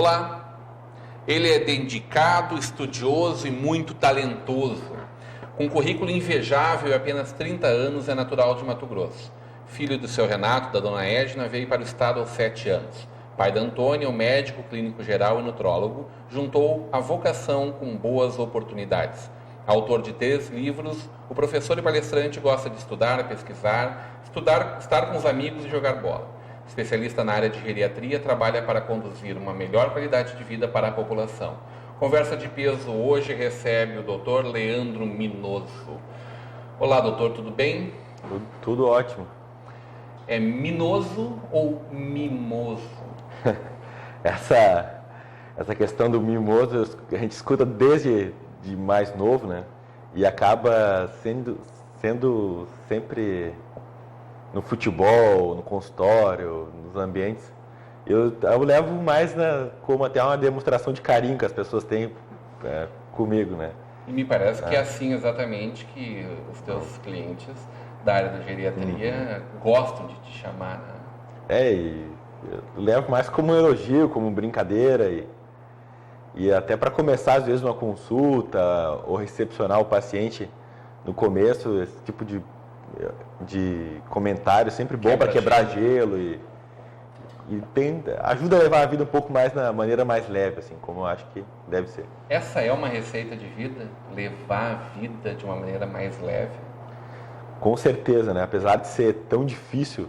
Olá! Ele é dedicado, estudioso e muito talentoso. Com um currículo invejável e apenas 30 anos, é natural de Mato Grosso. Filho do seu Renato, da dona Edna, veio para o estado aos 7 anos. Pai da Antônia, médico, clínico geral e nutrólogo, juntou a vocação com boas oportunidades. Autor de 3 livros, o professor e palestrante gosta de estudar, pesquisar, estar com os amigos e jogar bola. Especialista na área de geriatria, trabalha para conduzir uma melhor qualidade de vida para a população. Conversa de peso hoje recebe o Dr. Leandro Minoso. Olá, doutor, tudo bem? Tudo ótimo. É Minoso ou Mimoso? Essa questão do mimoso a gente escuta desde mais novo, né? E acaba sendo sempre no futebol, no consultório, nos ambientes. Eu levo mais como até uma demonstração de carinho que as pessoas têm comigo, né? E me parece que é assim exatamente que os teus clientes da área da geriatria gostam de te chamar, né? E eu levo mais como um elogio, como brincadeira e até para começar às vezes uma consulta ou recepcionar o paciente no começo, esse tipo de comentário sempre bom para quebrar gelo e ajuda a levar a vida um pouco mais na maneira mais leve, assim, como eu acho que deve ser. Essa é uma receita de vida? Levar a vida de uma maneira mais leve? Com certeza, né? Apesar de ser tão difícil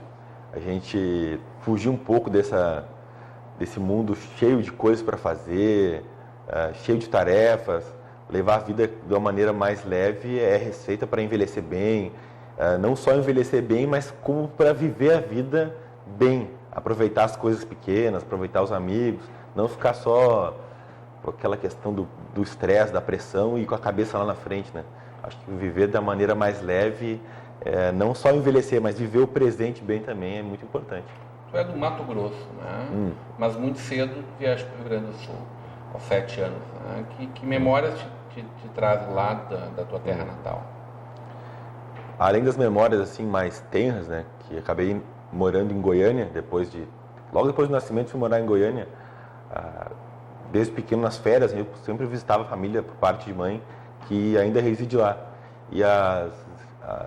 a gente fugir um pouco desse mundo cheio de coisas para fazer, cheio de tarefas, levar a vida de uma maneira mais leve é receita para envelhecer bem, não só envelhecer bem, mas como para viver a vida bem, aproveitar as coisas pequenas, aproveitar os amigos, não ficar só com aquela questão do estresse, da pressão e com a cabeça lá na frente, né? Acho que viver da maneira mais leve, não só envelhecer, mas viver o presente bem também é muito importante. Tu é do Mato Grosso, né? Mas muito cedo vieste para o Rio Grande do Sul, aos 7 anos. Né? Que memórias te traz lá da tua terra natal? Além das memórias assim mais tenras, né, que acabei morando em Goiânia logo depois do nascimento fui morar em Goiânia. Desde pequeno nas férias eu sempre visitava a família por parte de mãe que ainda reside lá. E as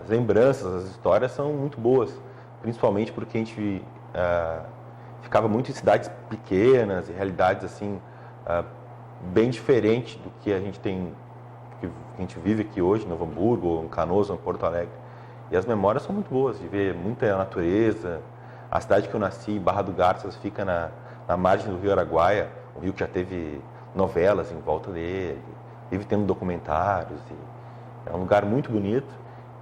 lembranças, as histórias são muito boas, principalmente porque a gente ficava muito em cidades pequenas e realidades assim bem diferentes do que a gente tem, que a gente vive aqui hoje, em Novo Hamburgo, ou em Canoas, ou em Porto Alegre. E as memórias são muito boas, de ver muita natureza. A cidade que eu nasci, Barra do Garças, fica na margem do Rio Araguaia, um rio que já teve novelas em volta dele, vive tendo documentários. É um lugar muito bonito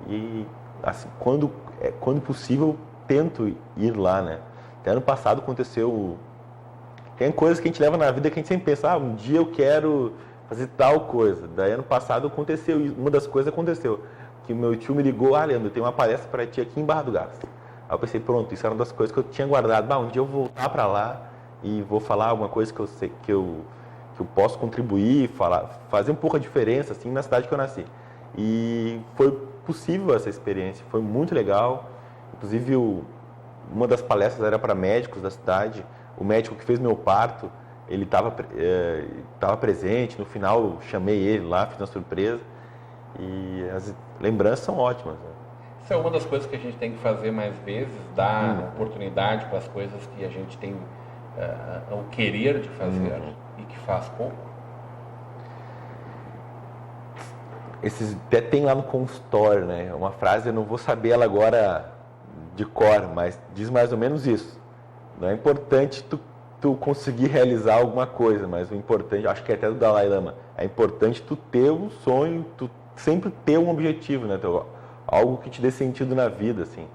e, assim, quando possível, tento ir lá, né? Até ano passado aconteceu... Tem coisas que a gente leva na vida que a gente sempre pensa, um dia eu quero fazer tal coisa. Daí ano passado aconteceu, uma das coisas aconteceu, que o meu tio me ligou, Leandro, tem uma palestra para ti aqui em Barra do Garças. Aí eu pensei, pronto, isso era uma das coisas que eu tinha guardado. Um dia eu vou voltar para lá e vou falar alguma coisa que eu sei que eu posso contribuir, fazer um pouco a diferença assim na cidade que eu nasci. E foi possível essa experiência, foi muito legal. Inclusive uma das palestras era para médicos da cidade. O médico que fez meu parto, ele estava presente. No final eu chamei ele lá, fiz uma surpresa. E as lembranças são ótimas, né? Isso é uma das coisas que a gente tem que fazer mais vezes, dar oportunidade para as coisas que a gente tem o querer de fazer e que faz pouco. Até tem lá no consultório, né? Uma frase, eu não vou saber ela agora de cor, mas diz mais ou menos isso. Não é importante tu conseguir realizar alguma coisa, mas o importante, acho que é até do Dalai Lama, é importante tu ter um sonho, tu sempre ter um objetivo, né? Algo que te dê sentido na vida, assim.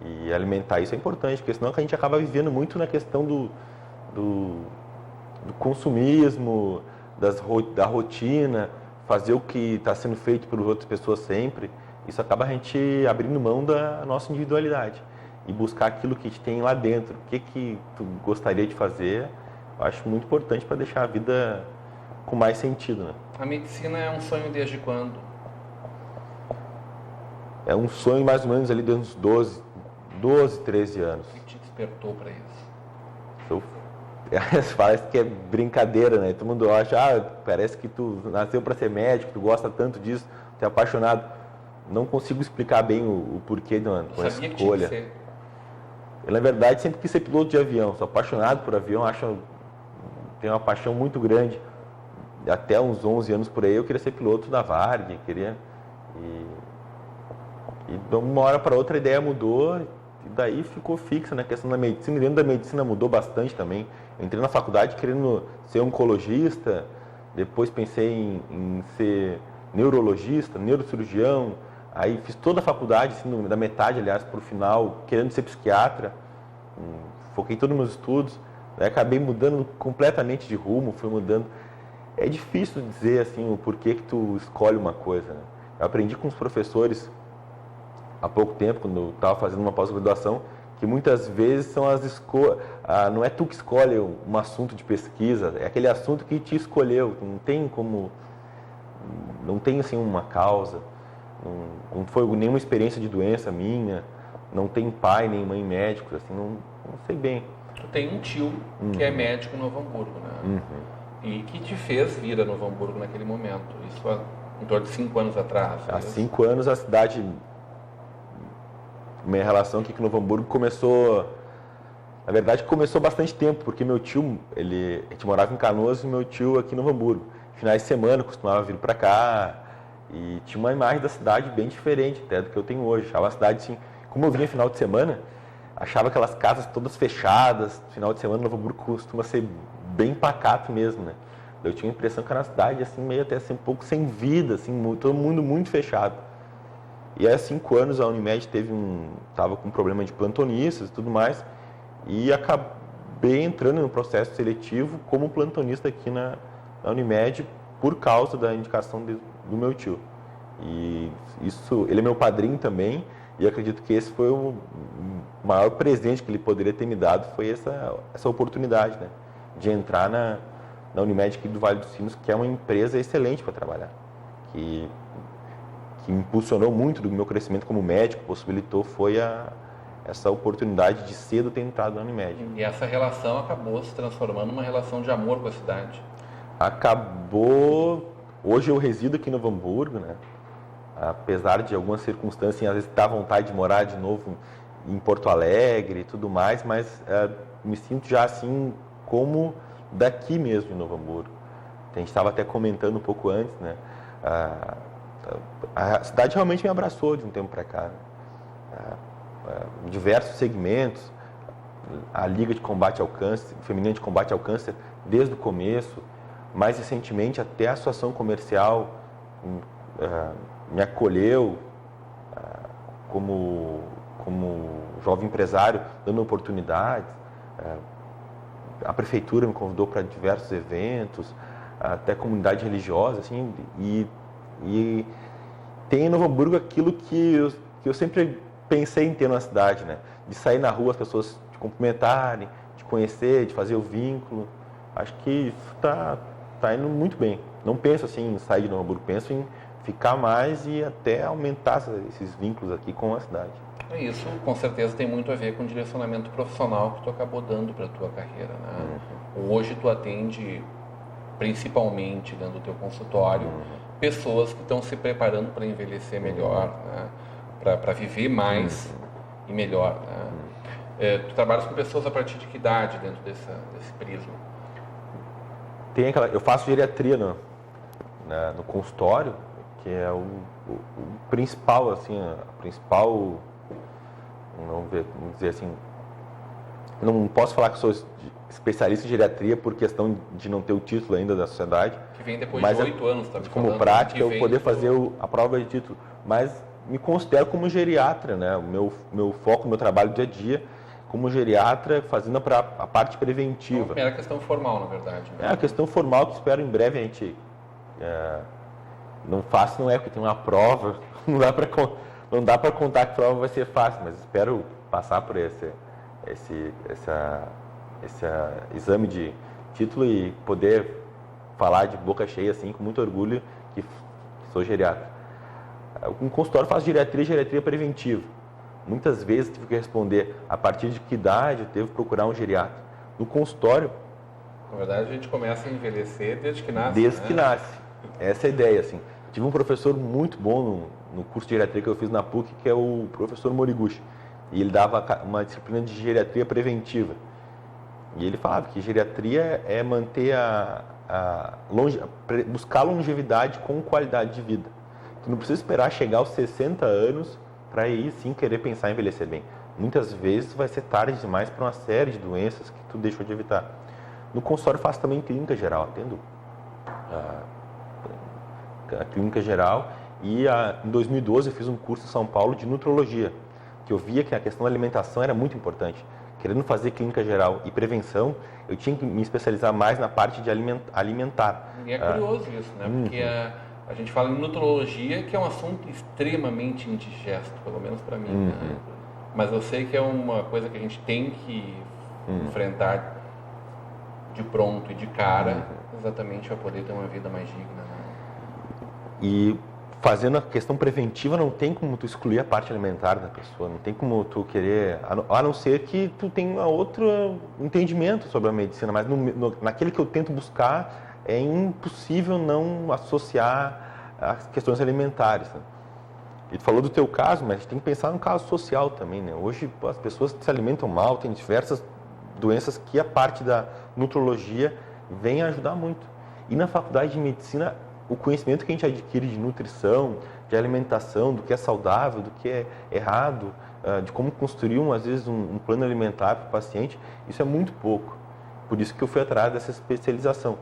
E alimentar isso é importante, porque senão a gente acaba vivendo muito na questão do consumismo, da rotina, fazer o que está sendo feito por outras pessoas sempre. Isso acaba a gente abrindo mão da nossa individualidade e buscar aquilo que a gente tem lá dentro. O que tu gostaria de fazer, eu acho muito importante para deixar a vida com mais sentido, né? A medicina é um sonho desde quando? É um sonho mais ou menos ali de uns 12, 13 anos. O que te despertou para isso? Parece que é brincadeira, né? Todo mundo acha, parece que tu nasceu para ser médico, tu gosta tanto disso, tu é apaixonado. Não consigo explicar bem o porquê de uma escolha. Eu, na verdade, sempre quis ser piloto de avião, sou apaixonado por avião, tenho uma paixão muito grande. Até uns 11 anos por aí eu queria ser piloto da Varig, e de uma hora para outra a ideia mudou e daí ficou fixa na questão da medicina. E dentro da medicina mudou bastante também. Eu entrei na faculdade querendo ser oncologista, depois pensei em ser neurologista, neurocirurgião, aí fiz toda a faculdade, assim, da metade, aliás, para o final, querendo ser psiquiatra, foquei todos os meus estudos, daí acabei mudando completamente de rumo, fui mudando. É difícil dizer assim o porquê que tu escolhe uma coisa, né? Eu aprendi com os professores há pouco tempo, quando eu estava fazendo uma pós-graduação, que muitas vezes são não é tu que escolhe um assunto de pesquisa, é aquele assunto que te escolheu, não tem assim uma causa, não foi nenhuma experiência de doença minha, não tem pai nem mãe médicos, assim, não sei bem. Tu tem um tio que é médico em Novo Hamburgo, né? E que te fez vir a Novo Hamburgo naquele momento, isso há em torno de 5 anos atrás. Há 5 anos a cidade... Minha relação aqui com Novo Hamburgo começou... Na verdade, começou bastante tempo, porque meu tio, a gente morava em Canoas e meu tio aqui em Novo Hamburgo. Finais de semana, costumava vir para cá e tinha uma imagem da cidade bem diferente até do que eu tenho hoje. Achava a cidade, assim, como eu vinha final de semana, achava aquelas casas todas fechadas. Final de semana, Novo Hamburgo costuma ser bem pacato mesmo, né? Eu tinha a impressão que era uma cidade, assim, meio até assim, um pouco sem vida, assim, todo mundo muito fechado. E há 5 anos a Unimed estava com um problema de plantonistas e tudo mais, e acabei entrando no processo seletivo como plantonista aqui na Unimed por causa da indicação do meu tio. E ele é meu padrinho também, e acredito que esse foi o maior presente que ele poderia ter me dado, foi essa oportunidade, né, de entrar na Unimed aqui do Vale dos Sinos, que é uma empresa excelente para trabalhar, que impulsionou muito do meu crescimento como médico, possibilitou essa oportunidade de cedo ter entrado na Unimed. E essa relação acabou se transformando numa relação de amor com a cidade? Acabou. Hoje eu resido aqui em Novo Hamburgo, né? Apesar de algumas circunstâncias, às vezes dá vontade de morar de novo em Porto Alegre e tudo mais, mas me sinto já assim como daqui mesmo de Novo Hamburgo. A gente estava até comentando um pouco antes, né? A cidade realmente me abraçou de um tempo para cá, né? Diversos segmentos, a Liga de Combate ao Câncer, Feminina de Combate ao Câncer, desde o começo, mais recentemente até a Associação Comercial me acolheu como jovem empresário, dando oportunidades. A Prefeitura me convidou para diversos eventos, até comunidade religiosa, assim, e tem em Novo Hamburgo aquilo que eu sempre pensei em ter na cidade, né? De sair na rua, as pessoas te cumprimentarem, te conhecer, de fazer o vínculo. Acho que isso tá indo muito bem. Não penso assim em sair de Novo Hamburgo, penso em ficar mais e até aumentar esses vínculos aqui com a cidade. Isso, com certeza, tem muito a ver com o direcionamento profissional que tu acabou dando para a tua carreira, né? Hoje tu atende, principalmente dentro do teu consultório, pessoas que estão se preparando para envelhecer melhor, né? Para viver mais e melhor, né? Tu trabalhas com pessoas a partir de que idade dentro desse prisma? Eu faço geriatria no consultório, que é o principal, assim, vamos dizer assim, não posso falar que sou especialista em geriatria por questão de não ter o título ainda da sociedade. Que vem depois de 8 anos, tá me como falando, prática, eu poder fazer a prova de título, mas me considero como geriatra, né? O meu foco, o meu trabalho dia a dia, como geriatra, fazendo a parte preventiva. Então, era a questão formal, na verdade. Né? É a questão formal que espero em breve a gente... não fácil não é, porque tem uma prova, não dá para contar que a prova vai ser fácil, mas espero passar por esse exame de título e poder falar de boca cheia, assim, com muito orgulho, que sou geriatra. Um consultório faz geriatria preventiva. Muitas vezes tive que responder a partir de que idade eu devo procurar um geriatra. No consultório, Na verdade, a gente começa a envelhecer desde que nasce. Desde que nasce. Essa é a ideia, assim. Tive um professor muito bom no curso de geriatria que eu fiz na PUC, que é o professor Moriguchi. E ele dava uma disciplina de geriatria preventiva. E ele falava que geriatria é manter buscar longevidade com qualidade de vida. Tu não precisa esperar chegar aos 60 anos para aí sim querer pensar em envelhecer bem. Muitas vezes vai ser tarde demais para uma série de doenças que tu deixou de evitar. No consultório eu faço também clínica geral, atendo a clínica geral, e em 2012 eu fiz um curso em São Paulo de nutrologia, que eu via que a questão da alimentação era muito importante. Querendo fazer clínica geral e prevenção, eu tinha que me especializar mais na parte de alimentar. E é curioso isso, né? Porque a gente fala em nutrologia, que é um assunto extremamente indigesto, pelo menos para mim. Né? Mas eu sei que é uma coisa que a gente tem que enfrentar de pronto e de cara, exatamente para poder ter uma vida mais digna. Né? E fazendo a questão preventiva, não tem como tu excluir a parte alimentar da pessoa, não tem como tu querer, a não ser que tu tenha outro entendimento sobre a medicina, mas naquele que eu tento buscar, é impossível não associar as questões alimentares. Né? E tu falou do teu caso, mas a gente tem que pensar no caso social também, né? Hoje as pessoas se alimentam mal, tem diversas doenças que a parte da nutrologia vem ajudar muito. E na faculdade de medicina, o conhecimento que a gente adquire de nutrição, de alimentação, do que é saudável, do que é errado, de como construir, às vezes, um plano alimentar para o paciente, isso é muito pouco. Por isso que eu fui atrás dessa especialização.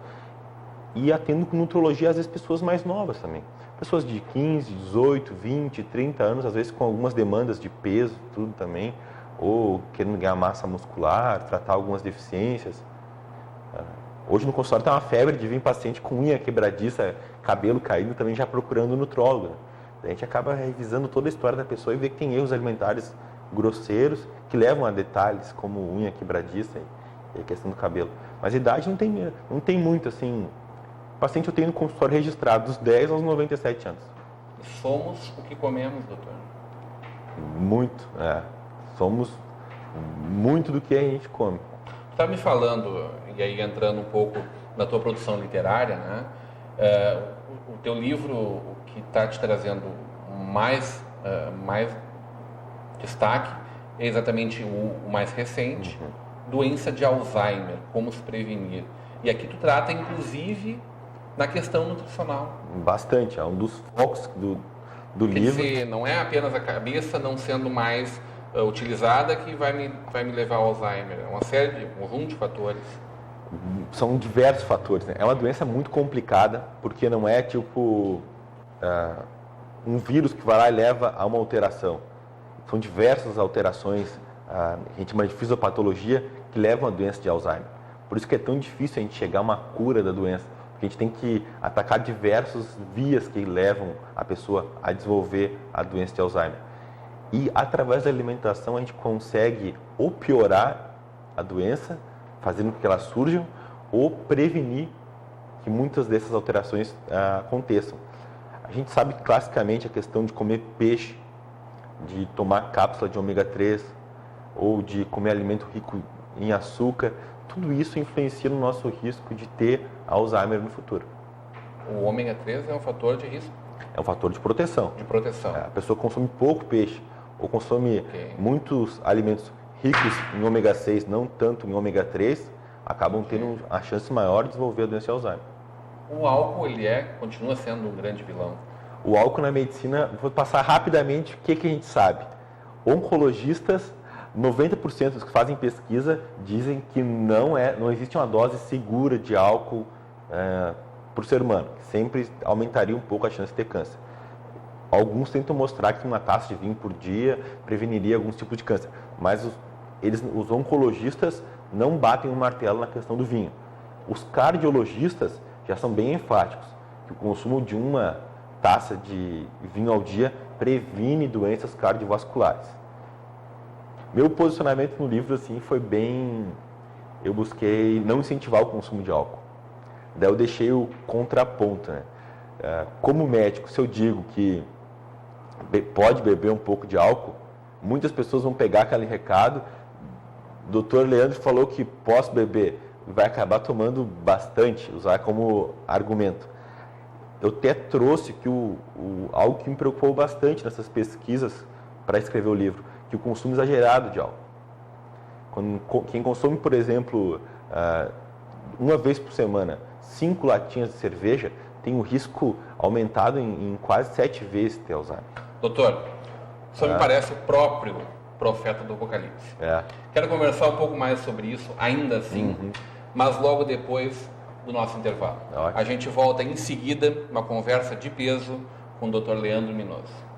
E atendo com nutrologia, às vezes, pessoas mais novas também. Pessoas de 15, 18, 20, 30 anos, às vezes com algumas demandas de peso, tudo também, ou querendo ganhar massa muscular, tratar algumas deficiências. Hoje no consultório tem uma febre de vir paciente com unha quebradiça, cabelo caído, também já procurando nutrólogo. Né? A gente acaba revisando toda a história da pessoa e vê que tem erros alimentares grosseiros que levam a detalhes como unha quebradiça e a questão do cabelo. Mas a idade não tem muito, assim. O paciente eu tenho no consultório registrado dos 10 aos 97 anos. Somos o que comemos, doutor? Muito, somos muito do que a gente come. Você está me falando, e aí entrando um pouco na tua produção literária, né? O teu livro, o que está te trazendo mais destaque é exatamente o mais recente, doença de Alzheimer, como se prevenir. E aqui tu trata, inclusive, na questão nutricional. Bastante, é um dos focos do livro. Quer dizer, não é apenas a cabeça não sendo mais utilizada que vai me levar ao Alzheimer. É uma série de um conjunto de fatores. São diversos fatores, né? É uma doença muito complicada, porque não é tipo um vírus que vai lá e leva a uma alteração. São diversas alterações, a gente chama de fisiopatologia, que levam à doença de Alzheimer. Por isso que é tão difícil a gente chegar a uma cura da doença, porque a gente tem que atacar diversas vias que levam a pessoa a desenvolver a doença de Alzheimer. E através da alimentação a gente consegue ou piorar a doença, fazendo com que elas surjam, ou prevenir que muitas dessas alterações aconteçam. A gente sabe classicamente a questão de comer peixe, de tomar cápsula de ômega 3, ou de comer alimento rico em açúcar, tudo isso influencia no nosso risco de ter Alzheimer no futuro. O ômega 3 é um fator de risco? É um fator de proteção. De proteção. A pessoa consome pouco peixe, ou consome muitos alimentos ricos em ômega 6, não tanto em ômega 3, acabam tendo a chance maior de desenvolver a doença de Alzheimer. O álcool, continua sendo um grande vilão? O álcool na medicina, vou passar rapidamente o que a gente sabe. Oncologistas, 90% dos que fazem pesquisa dizem que não existe uma dose segura de álcool por ser humano, que sempre aumentaria um pouco a chance de ter câncer. Alguns tentam mostrar que uma taça de vinho por dia preveniria alguns tipos de câncer, mas os oncologistas não batem o martelo na questão do vinho. Os cardiologistas já são bem enfáticos, que o consumo de uma taça de vinho ao dia previne doenças cardiovasculares. Meu posicionamento no livro assim foi bem... Eu busquei não incentivar o consumo de álcool. Daí eu deixei o contraponto, né? Como médico, se eu digo que pode beber um pouco de álcool, muitas pessoas vão pegar aquele recado. O doutor Leandro falou que posso beber, vai acabar tomando bastante, usar como argumento. Eu até trouxe que algo que me preocupou bastante nessas pesquisas para escrever o livro, que o consumo exagerado de álcool. Quem consome, por exemplo, uma vez por semana, 5 latinhas de cerveja, tem um risco aumentado em quase 7 vezes de ter Alzheimer. Doutor, o senhor me parece o próprio profeta do Apocalipse. Quero conversar um pouco mais sobre isso, ainda assim, mas logo depois do nosso intervalo. A gente volta em seguida, uma conversa de peso com o Dr. Leandro Minoso.